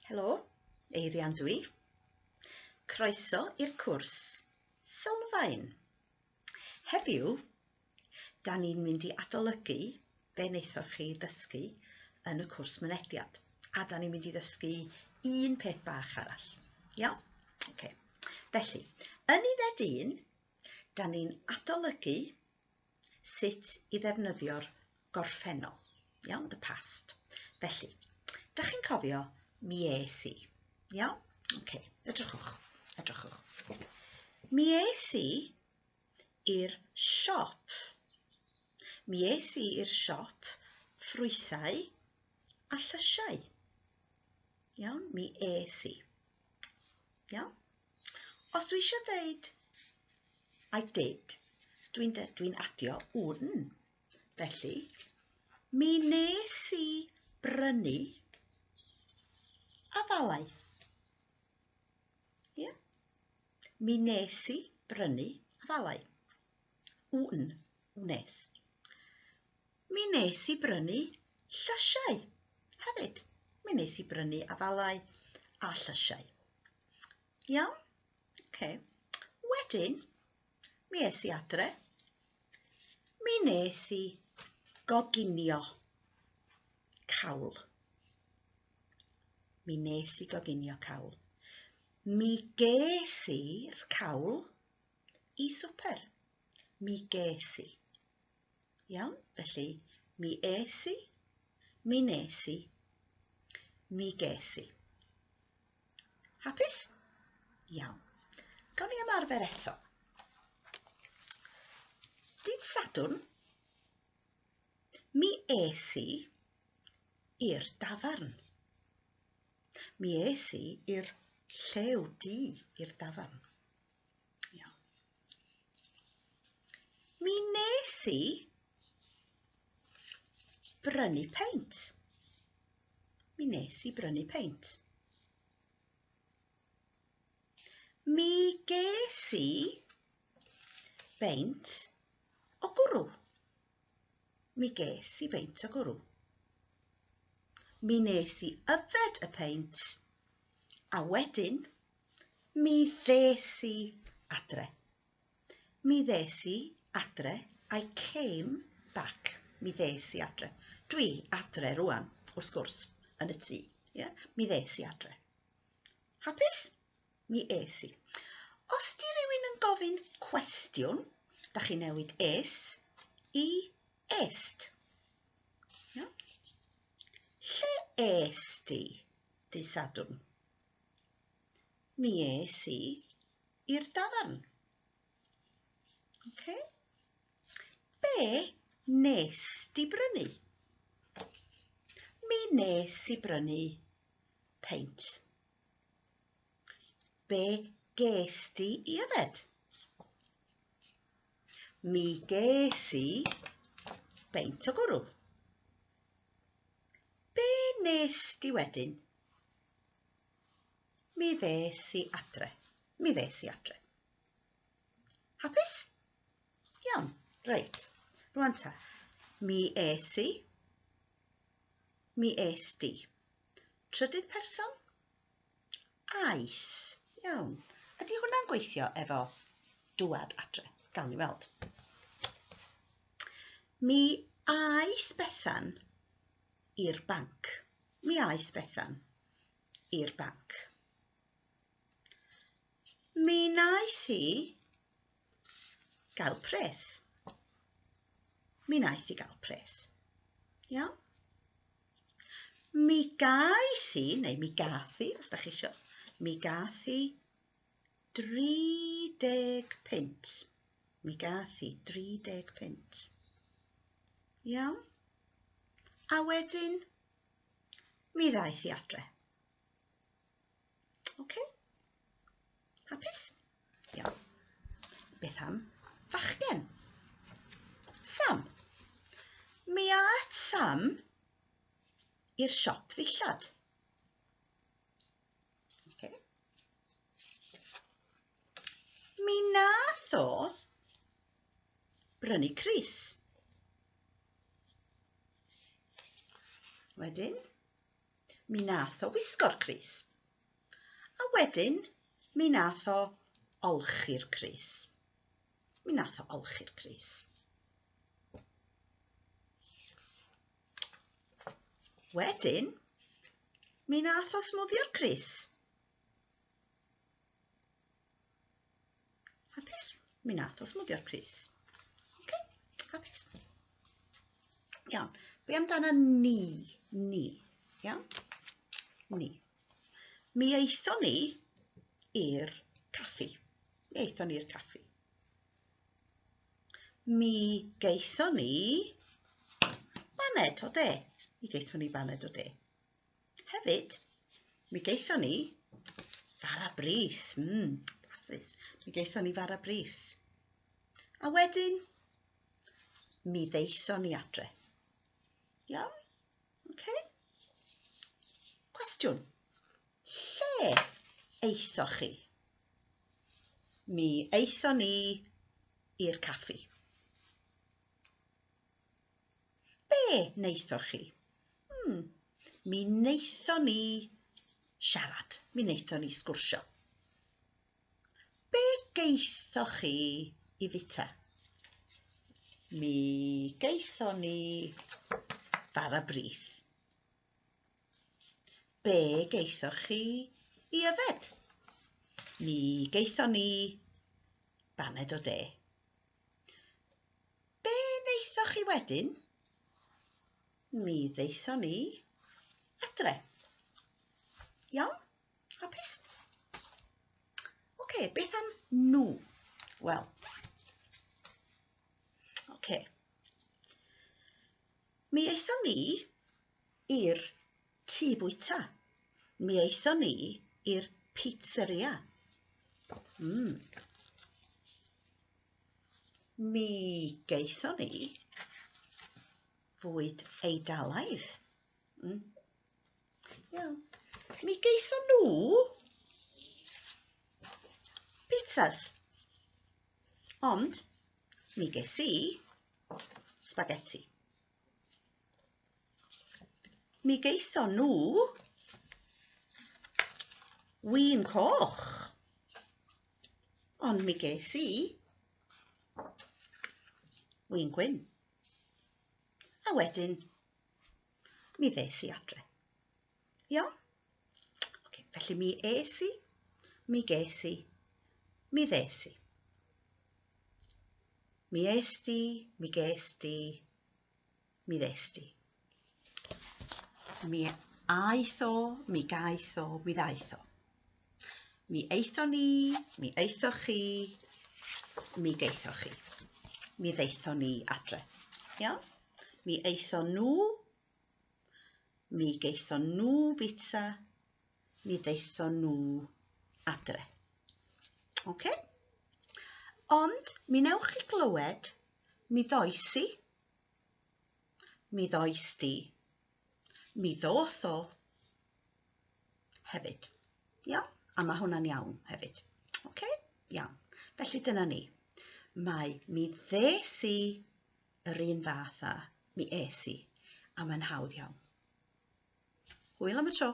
Helo, eirian dwi. Croeso i'r cwrs Sylfaen. Heddiw, da ni'n mynd i adolygu be wnaethoch chi ddysgu yn y cwrs mynediad. A da ni'n mynd i ddysgu un peth bach arall. Iawn? Okay. Felly, yn uned 1, da ni'n adolygu sut i ddefnyddio'r gorffennol. Iawn, the past. Felly, da chi'n cofio mi es i. Iawn? Okay. Edrychwch. Mi es i i'r siop. Mi es i i'r siop ffrwythau a llysiau. Iawn? Mi es i. Iawn? Os dwi eisiau dweud I did, dwi'n adio un. Felly, mi nes i brynu afalau. Yeah? Mi nes i brynu afalau. Wnes. Mi nes i brynu llysiau hefyd. Mi nes i brynu afalau a llysiau. Iawn? Okay. Wedyn, mi es i adre. Mi nes i goginio cawl. Mi nes i goginio cawl. Mi ges i'r cawl i swper. Mi ges i. Iawn? Felly, mi es i, mi nes i, mi ges i. Hapus? Iawn. Gawn ni ymarfer eto. Dydd Sadwrn, mi es i i'r dafarn. Mi es i i'r llew du i'r dafarn. Iawn. Mi nes i brynu peint. Mi nes i brynu peint. Mi ges i beint o gwrw. Mi ges i beint o gwrw. Mi nes i yfed y peint a wedyn mi ddes i adre. Mi ddes i adre, I came back. Mi ddes i adre. Dwi adre rwan, wrth gwrs, yn y tŷ. Yeah? Mi ddes i adre. Hapus? Mi es i. Os di rywun yn gofyn cwestiwn, da chi newid es i est. Yeah? Lle es di, dydd Sadwrn? Mi es i i'r dafarn. Okay? Be nes di brynu? Mi nes i brynu peint. Be ges di i yfed? Mi ges i beint o gwrw. Be nes di wedyn? Mi ddes i adre. Mi ddes i adre. Hapus? Iawn, reit. Rwan ta. Mi es i. Mi es di. Trydydd person? Aeth. Iawn. Ydy hwnna'n gweithio efo dŵad adre? Gawn ni weld. Mi aeth Bethan i'r banc. Mi aeth Bethan i'r banc. Mi naeth hi gael pres. Mi naeth hi gael pres. Iawn? Mi gaeth hi, neu mi gath hi, os da chi isio, mi gath hi 30 punt. Mi gath hi 30 punt. Iawn? A wedyn, mi ddaeth hi adre. Okay? Hapus? Iawn. Beth am fachgen? Sam. Mi aeth Sam i'r siop ddillad. Okay. Mi nath o brynu crys. Wedyn, mi nath o wisgo'r crys. A wedyn, mi nath o olchi'r crys. Mi nath o olchi'r crys. Wedyn, mi nath o smwddio'r crys. Hapus? Mi nath o smwddio'r crys. Okay? Hapus? Iawn. Be amdana ni? Ni. Iawn? Ni. Mi eithon ni i'r caffi. Mi eithon ni i'r caffi. Mi geithon ni baned o de. Mi geithon ni baned o de. Hefyd, mi geithon ni fara brith. Blasus. Mi geithon ni fara brith. A wedyn, mi ddeithon ni adre. Iawn? Okay? Cwestiwn. Lle eithoch chi? Mi eithon ni i'r caffi. Be neithoch chi? Mi neithon ni siarad. Mi neithon ni sgwrsio. Be geithoch chi i fita? Mi geithon ni fara brith. Be geithoch chi i yfed? Mi geithon ni baned o de. Be neithoch chi wedyn? Mi ddeithon ni adre. Iawn? Hapus? Oce, beth am nhw? Wel. Oce. Mi eithon ni i'r tŷ bwyta. Mi eithon ni i'r pizzeria. Mi geithon ni fwyd Eidalaidd. Iawn. Mi geithon nhw pizzas. Ond mi ges i spaghetti. Mi geithon nhw win coch. Ond mi ges i win gwyn. A wedyn, mi ddes i adre. Iawn? Okay, felly mi es i, mi ges i, mi ddes i. Mi est i, mi ges di, mi ddes di. Mi aeth o, mi gaeth o, mi ddaeth o. Mi eithon ni, mi eithoch chi, mi geithoch chi. Mi ddeithon ni adre. Iawn? Mi eithon nhw, mi geithon nhw bitsa, mi ddeithon nhw adre. Okay? Ond mi newch chi glywed, mi ddoes i, mi ddoes di, mi ddoth o hefyd. Iawn? A mae hwnna'n iawn hefyd. Okay? Iawn. Felly dyna ni. Mae mi ddes i yr un fath a mi es i, a mae'n hawdd iawn. Hwyl am y tro.